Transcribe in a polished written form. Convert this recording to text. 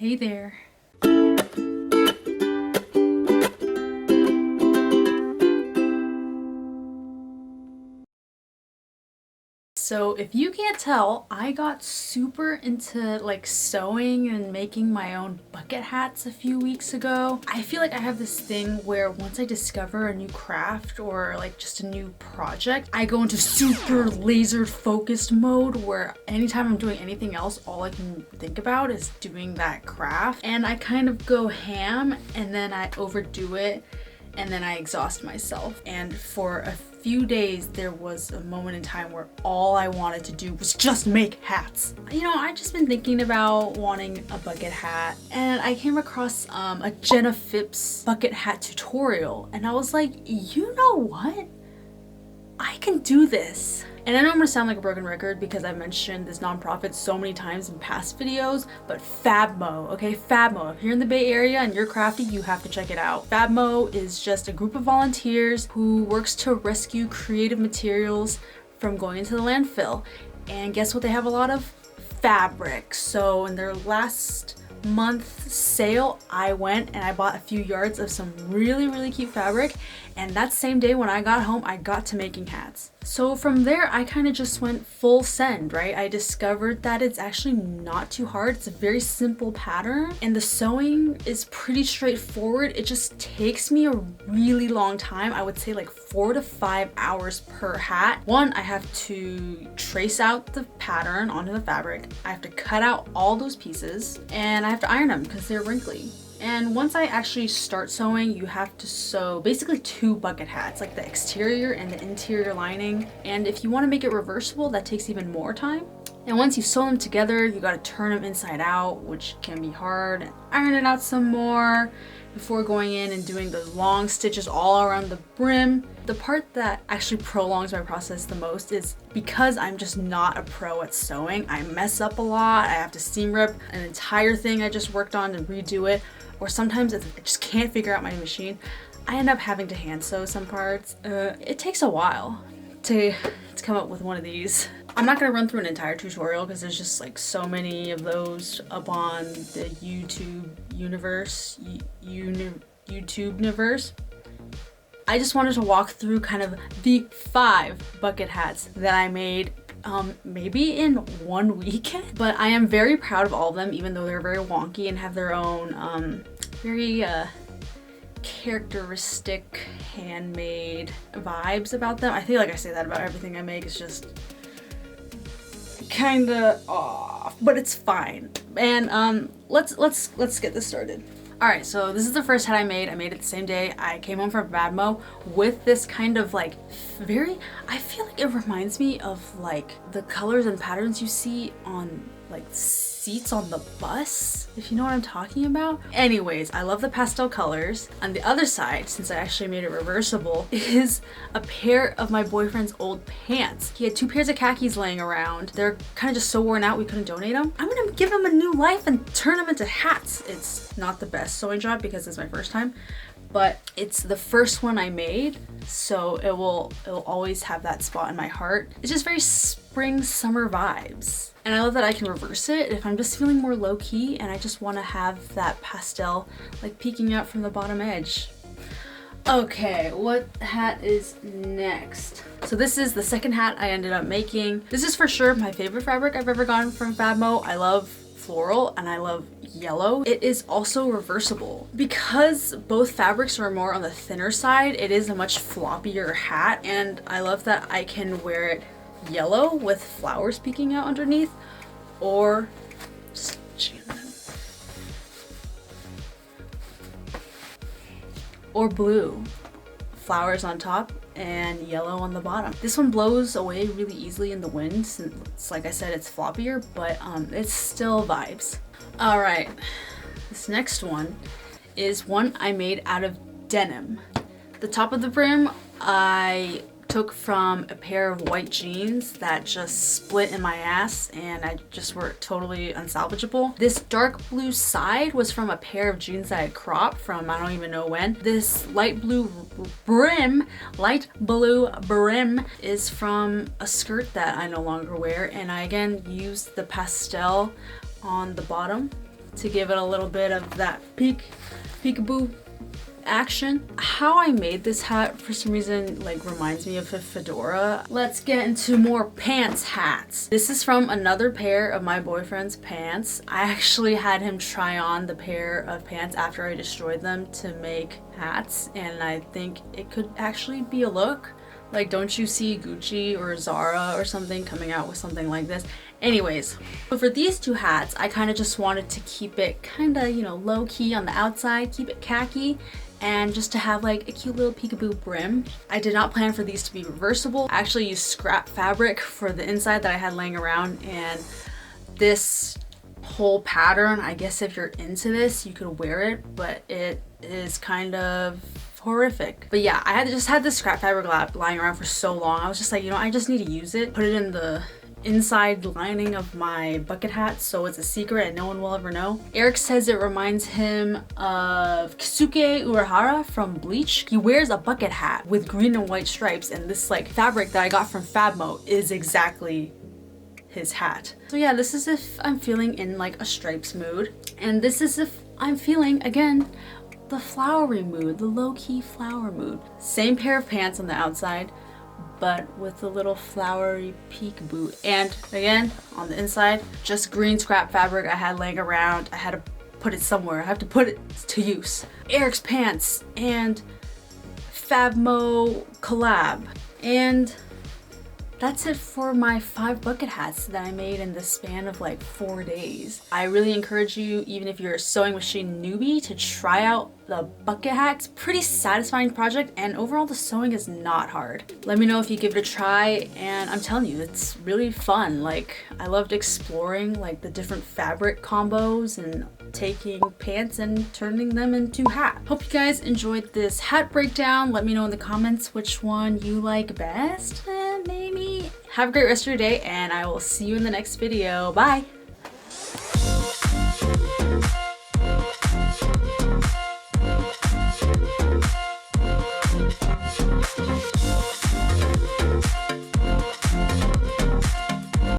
Hey there. So if you can't tell, I got super into like sewing and making my own bucket hats a few weeks ago. I feel like I have this thing where once I discover a new craft or like just a new project, I go into super laser focused mode where anytime I'm doing anything else, all I can think about is doing that craft. And I kind of go ham and then I overdo it and then I exhaust myself. And for a few days there was a moment in time where all I wanted to do was just make hats. You know, I just been thinking about wanting a bucket hat and I came across a Jenna Phipps bucket hat tutorial and I was like, you know what? I can do this. And I know I'm gonna sound like a broken record because I've mentioned this nonprofit so many times in past videos, but Fabmo, okay? Fabmo, if you're in the Bay Area and you're crafty, you have to check it out. Fabmo is just a group of volunteers who works to rescue creative materials from going into the landfill. And guess what they have a lot of? Fabric. So in their last month sale, I went and I bought a few yards of some really cute fabric, and that same day when I got home I got to making hats. So from there I kind of just went full send, right? I discovered that it's actually not too hard. It's a very simple pattern and the sewing is pretty straightforward. It just takes me a really long time. I would say like 4 to 5 hours per hat. One, I have to trace out the pattern onto the fabric. I have to cut out all those pieces and I have to iron them because they're wrinkly. And once I actually start sewing, you have to sew basically 2 bucket hats, like the exterior and the interior lining. And if you want to make it reversible, that takes even more time. And once you sew them together, you got to turn them inside out, which can be hard, and iron it out some more before going in and doing those long stitches all around the brim. The part that actually prolongs my process the most is because I'm just not a pro at sewing. I mess up a lot. I have to seam rip an entire thing I just worked on and redo it. Or sometimes I just can't figure out my machine. I end up having to hand sew some parts. It takes a while to come up with one of these. I'm not gonna run through an entire tutorial because there's just like so many of those up on the YouTube universe. I just wanted to walk through kind of the 5 bucket hats that I made maybe in 1 weekend, but I am very proud of all of them, even though they're very wonky and have their own very characteristic handmade vibes about them. I feel like I say that about everything I make. It's just kind of off, but it's fine. And let's get this started. All right, so this is the first hat I made. I made it the same day. I came home from Badmo with this kind of like I feel like it reminds me of like the colors and patterns you see on like seats on the bus, if you know what I'm talking about. Anyways, I love the pastel colors. On the other side, since I actually made it reversible, is a pair of my boyfriend's old pants. He had 2 pairs of khakis laying around. They're kind of just so worn out we couldn't donate them. I'm gonna give them a new life and turn them into hats. It's not the best sewing job because it's my first time, but it's the first one I made, so it will always have that spot in my heart. It's just very spring summer vibes. And I love that I can reverse it if I'm just feeling more low-key and I just want to have that pastel like peeking out from the bottom edge. Okay, what hat is next? So this is the second hat I ended up making. This is for sure my favorite fabric I've ever gotten from Fabmo. I love floral and I love yellow. It is also reversible. Because both fabrics are more on the thinner side, it is a much floppier hat, and I love that I can wear it yellow with flowers peeking out underneath, or blue, flowers on top and yellow on the bottom. This one blows away really easily in the wind since, like I said, it's floppier, but it's still vibes. All right, this next one is one I made out of denim. The top of the brim I took from a pair of white jeans that just split in my ass and I just were totally unsalvageable. This dark blue side was from a pair of jeans that I had cropped from I don't even know when. This light blue brim is from a skirt that I no longer wear, and I again used the pastel on the bottom to give it a little bit of that peekaboo action. How I made this hat for some reason like reminds me of a fedora. Let's get into more pants hats. This is from another pair of my boyfriend's pants. I actually had him try on the pair of pants after I destroyed them to make hats, and I think it could actually be a look. Like, don't you see Gucci or Zara or something coming out with something like this? Anyways, so for these two hats, I kind of just wanted to keep it kind of, you know, low key on the outside, keep it khaki, and just to have like a cute little peekaboo brim. I did not plan for these to be reversible. I actually used scrap fabric for the inside that I had laying around, and this whole pattern, I guess if you're into this, you could wear it, but it is kind of horrific. But yeah, I just had this scrap fabric lying around for so long. I was just like, you know, I just need to use it. Put it in the inside lining of my bucket hat so it's a secret and no one will ever know. Eric says it reminds him of Kisuke Urahara from Bleach. He wears a bucket hat with green and white stripes, and this like fabric that I got from Fabmo is exactly his hat. So yeah, this is if I'm feeling in like a stripes mood, and this is if I'm feeling, again, the flowery mood, the low-key flower mood. Same pair of pants on the outside, but with a little flowery peekaboo. And again, on the inside, just green scrap fabric I had laying around. I had to put it somewhere. I have to put it to use. Eric's pants and Fabmo collab. And that's it for my 5 bucket hats that I made in the span of like 4 days. I really encourage you, even if you're a sewing machine newbie, to try out the bucket hat. It's a pretty satisfying project, and overall the sewing is not hard. Let me know if you give it a try, and I'm telling you, it's really fun. Like, I loved exploring like the different fabric combos and taking pants and turning them into hat. Hope you guys enjoyed this hat breakdown. Let me know in the comments which one you like best, and maybe have a great rest of your day, and I will see you in the next video. Bye!